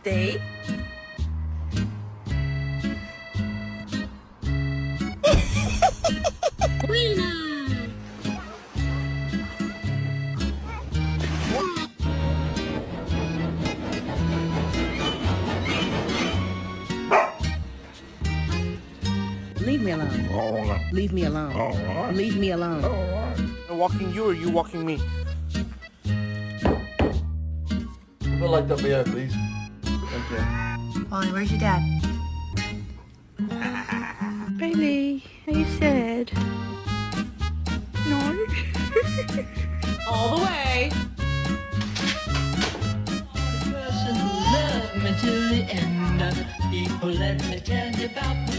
stay? Leave me alone. All right. Leave me alone. All right. Leave me alone. All right. I'm walking you or you walking me? A bit like WA, please. Thank you. Molly, where's your dad? Bailey, are you sad? No. All the way. Person who loved me till the end. People, let me tell you about